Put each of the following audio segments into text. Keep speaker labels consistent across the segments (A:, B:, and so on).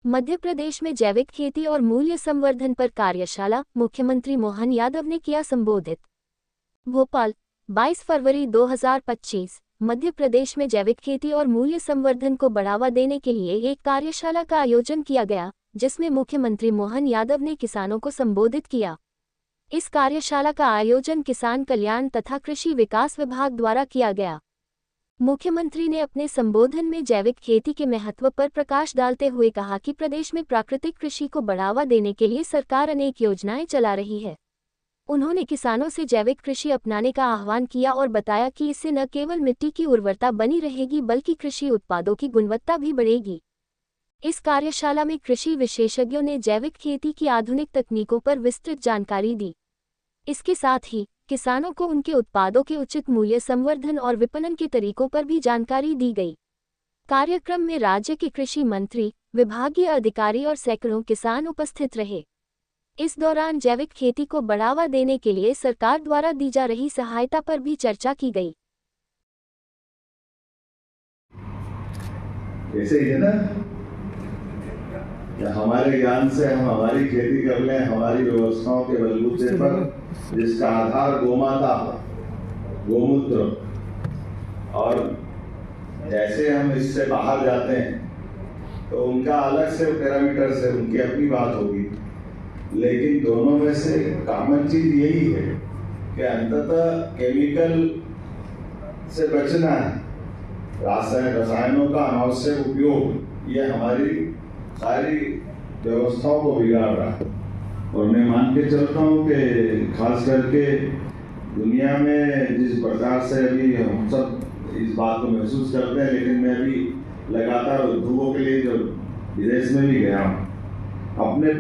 A: मध्य प्रदेश में जैविक खेती और मूल्य संवर्धन पर कार्यशाला, मुख्यमंत्री मोहन यादव ने किया संबोधित। भोपाल, 22 फरवरी 2025। मध्य प्रदेश में जैविक खेती और मूल्य संवर्धन को बढ़ावा देने के लिए एक कार्यशाला का आयोजन किया गया, जिसमें मुख्यमंत्री मोहन यादव ने किसानों को संबोधित किया। इस कार्यशाला का आयोजन किसान कल्याण तथा कृषि विकास विभाग द्वारा किया गया। मुख्यमंत्री ने अपने संबोधन में जैविक खेती के महत्व पर प्रकाश डालते हुए कहा कि प्रदेश में प्राकृतिक कृषि को बढ़ावा देने के लिए सरकार अनेक योजनाएं चला रही है। उन्होंने किसानों से जैविक कृषि अपनाने का आह्वान किया और बताया कि इससे न केवल मिट्टी की उर्वरता बनी रहेगी बल्कि कृषि उत्पादों की गुणवत्ता भी बढ़ेगी। इस कार्यशाला में कृषि विशेषज्ञों ने जैविक खेती की आधुनिक तकनीकों पर विस्तृत जानकारी दी। इसके साथ ही किसानों को उनके उत्पादों के उचित मूल्य संवर्धन और विपणन के तरीकों पर भी जानकारी दी गई। कार्यक्रम में राज्य के कृषि मंत्री, विभागीय अधिकारी और सैकड़ों किसान उपस्थित रहे। इस दौरान जैविक खेती को बढ़ावा देने के लिए सरकार द्वारा दी जा रही सहायता पर भी चर्चा की गई।
B: ऐसे ही है ना, हमारे ज्ञान से हम हमारी खेती कर लें, हमारी व्यवस्थाओं के बलबूते पर, जिसका आधार गोमाता, गोमूत्र, और जैसे हम इससे बाहर जाते हैं तो उनका अलग से पैरामीटर से उनकी अपनी बात होगी, लेकिन दोनों में से कॉमन चीज यही है कि अंततः केमिकल से बचना है। रसायनों का अनावश्यक उपयोग ये हमारी सारी व्यवस्थाओं को बिगाड़ रहा है। और मैं मान के चलता हूँ कि खास करके दुनिया में जिस प्रकार से अभी हम सब इस बात को महसूस करते हैं, लेकिन मैं अभी लगातार उद्योगों के लिए जब विदेश में भी गया हूँ, अपने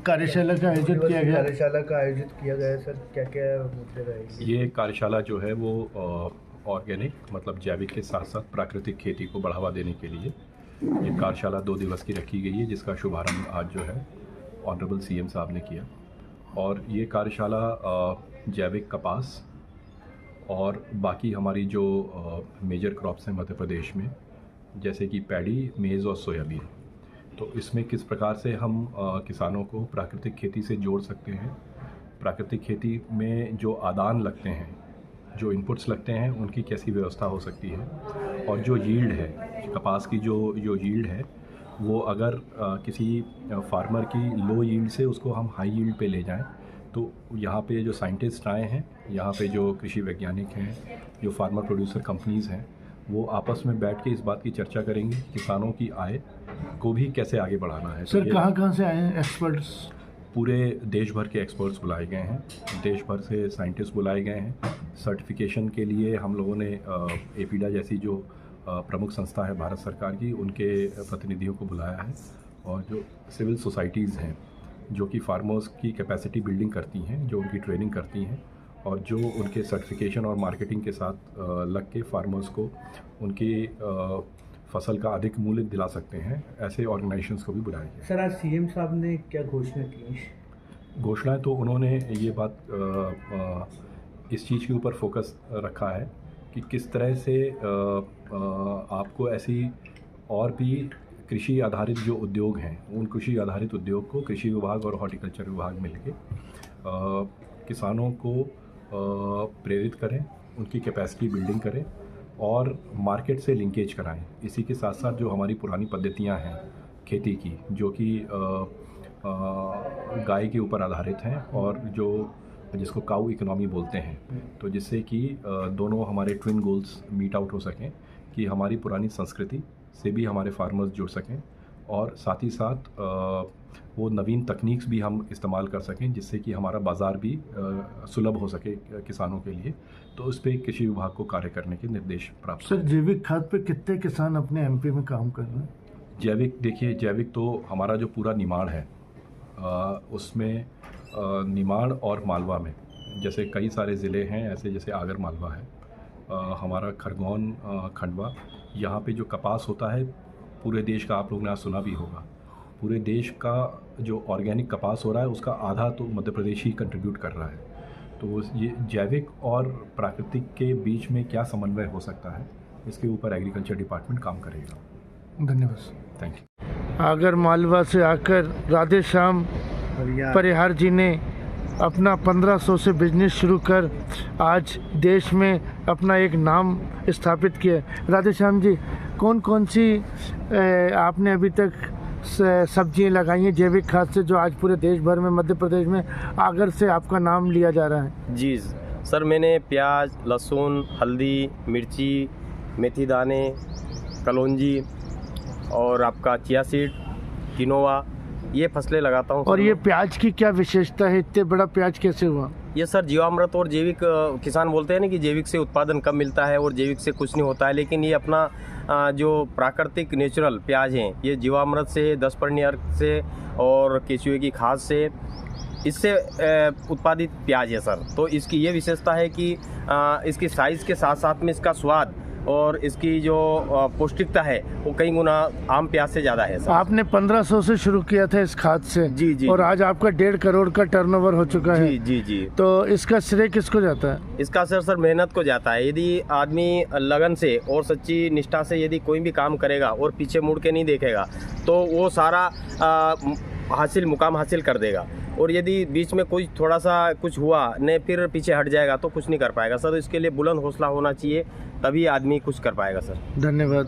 C: कार्यशाला का आयोजित किया गया सर, क्या क्या मुद्दे रहेंगे?
D: ये कार्यशाला जो है वो ऑर्गेनिक मतलब जैविक के साथ साथ प्राकृतिक खेती को बढ़ावा देने के लिए ये कार्यशाला 2 दिवस की रखी गई है, जिसका शुभारंभ आज जो है ऑनरेबल सीएम साहब ने किया। और ये कार्यशाला जैविक कपास और बाकी हमारी जो मेजर क्रॉप्स हैं मध्य प्रदेश में, जैसे कि पैडी, मेज़ और सोयाबीन, तो इसमें किस प्रकार से हम किसानों को प्राकृतिक खेती से जोड़ सकते हैं, प्राकृतिक खेती में जो आदान लगते हैं, जो इनपुट्स लगते हैं, उनकी कैसी व्यवस्था हो सकती है, और जो यील्ड है कपास की, जो यील्ड है वो अगर किसी फार्मर की लो यील्ड से उसको हम हाई यील्ड पे ले जाएं, तो यहाँ पे जो साइंटिस्ट आए हैं, यहाँ पे जो कृषि वैज्ञानिक हैं, जो फार्मर प्रोड्यूसर कंपनीज़ हैं, वो आपस में बैठ के इस बात की चर्चा करेंगे किसानों की आय को भी कैसे आगे बढ़ाना है।
C: सर, कहाँ से आए हैं एक्सपर्ट्स?
D: पूरे देश भर के एक्सपर्ट्स बुलाए गए हैं, देश भर से साइंटिस्ट बुलाए गए हैं। सर्टिफिकेशन के लिए हम लोगों ने एपीडा जैसी जो प्रमुख संस्था है भारत सरकार की, उनके प्रतिनिधियों को बुलाया है, और जो सिविल सोसाइटीज़ हैं जो कि फार्मर्स की कैपेसिटी बिल्डिंग करती हैं, जो उनकी ट्रेनिंग करती हैं और जो उनके सर्टिफिकेशन और मार्केटिंग के साथ लग के फार्मर्स को उनकी फसल का अधिक मूल्य दिला सकते हैं, ऐसे ऑर्गेनाइजेशंस को भी बुलाया गया।
C: सर, आज सीएम साहब ने क्या घोषणा की?
D: घोषणाएं तो उन्होंने ये बात इस चीज़ के ऊपर फोकस रखा है कि किस तरह से आपको ऐसी और भी कृषि आधारित जो उद्योग हैं, उन कृषि आधारित उद्योग को कृषि विभाग और हॉर्टिकल्चर विभाग मिलके किसानों को प्रेरित करें, उनकी कैपेसिटी बिल्डिंग करें और मार्केट से लिंकेज कराएं। इसी के साथ साथ जो हमारी पुरानी पद्धतियां हैं खेती की, जो कि गाय के ऊपर आधारित हैं और जो जिसको काऊ इकोनॉमी बोलते हैं, तो जिससे कि दोनों हमारे ट्विन गोल्स मीट आउट हो सकें कि हमारी पुरानी संस्कृति से भी हमारे फार्मर्स जुड़ सकें और साथ ही साथ वो नवीन तकनीक्स भी हम इस्तेमाल कर सकें, जिससे कि हमारा बाज़ार भी सुलभ हो सके किसानों के लिए। तो उस पर कृषि विभाग को कार्य करने के निर्देश प्राप्त।
C: सर, जैविक खाद पे कितने किसान अपने एमपी में काम कर रहे हैं?
D: जैविक, देखिए जैविक तो हमारा जो पूरा निमाड़ है उसमें निमाड़ और मालवा में जैसे कई सारे ज़िले हैं, ऐसे जैसे आगर मालवा है, हमारा खरगोन, खंडवा, यहाँ पे जो कपास होता है पूरे देश का, आप लोगों ने आज सुना भी होगा, पूरे देश का जो ऑर्गेनिक कपास हो रहा है उसका आधा तो मध्य प्रदेश ही कंट्रीब्यूट कर रहा है। तो ये जैविक और प्राकृतिक के बीच में क्या समन्वय हो सकता है, इसके ऊपर एग्रीकल्चर डिपार्टमेंट काम करेगा।
C: धन्यवाद।
D: Thank you.
C: आगर मालवा से आकर राधे श्याम परिहार जी ने अपना 1500 से बिजनेस शुरू कर आज देश में अपना एक नाम स्थापित किया। राधे श्याम जी, कौन कौन सी आपने अभी तक सब्जियां लगाई हैं जैविक खाद से, जो आज पूरे देश भर में, मध्य प्रदेश में आगर से आपका नाम लिया जा रहा है?
E: जी सर, मैंने प्याज, लहसुन, हल्दी, मिर्ची, मेथी दाने, कलौंजी और आपका चिया सीड, किनोवा, ये फसलें लगाता हूँ।
C: और ये प्याज की क्या विशेषता है? इतने बड़ा प्याज कैसे हुआ?
E: ये सर जीवामृत और जैविक, किसान बोलते हैं ना कि जैविक से उत्पादन कम मिलता है और जैविक से कुछ नहीं होता है, लेकिन ये अपना जो प्राकृतिक नेचुरल प्याज हैं, ये जीवामृत से, 10 पर्णियर से और केचुए की खाद से, इससे उत्पादित प्याज है सर। तो इसकी ये विशेषता है कि इसकी साइज़ के साथ साथ में इसका स्वाद और इसकी जो पौष्टिकता है वो कई गुना आम प्याज से ज़्यादा है सर।
C: आपने 1500 से शुरू किया था इस खाद से?
E: जी जी।
C: और आज आपका 1.5 करोड़ का टर्नओवर हो चुका है।
E: जी जी जी।
C: तो इसका श्रेय किसको जाता है?
E: इसका सर मेहनत को जाता है। यदि आदमी लगन से और सच्ची निष्ठा से यदि कोई भी काम करेगा और पीछे मुड़ के नहीं देखेगा तो वो सारा मुकाम हासिल कर देगा। और यदि बीच में कोई थोड़ा सा कुछ हुआ ने फिर पीछे हट जाएगा तो कुछ नहीं कर पाएगा सर। इसके लिए बुलंद हौसला होना चाहिए, तभी आदमी कुछ कर पाएगा सर।
C: धन्यवाद।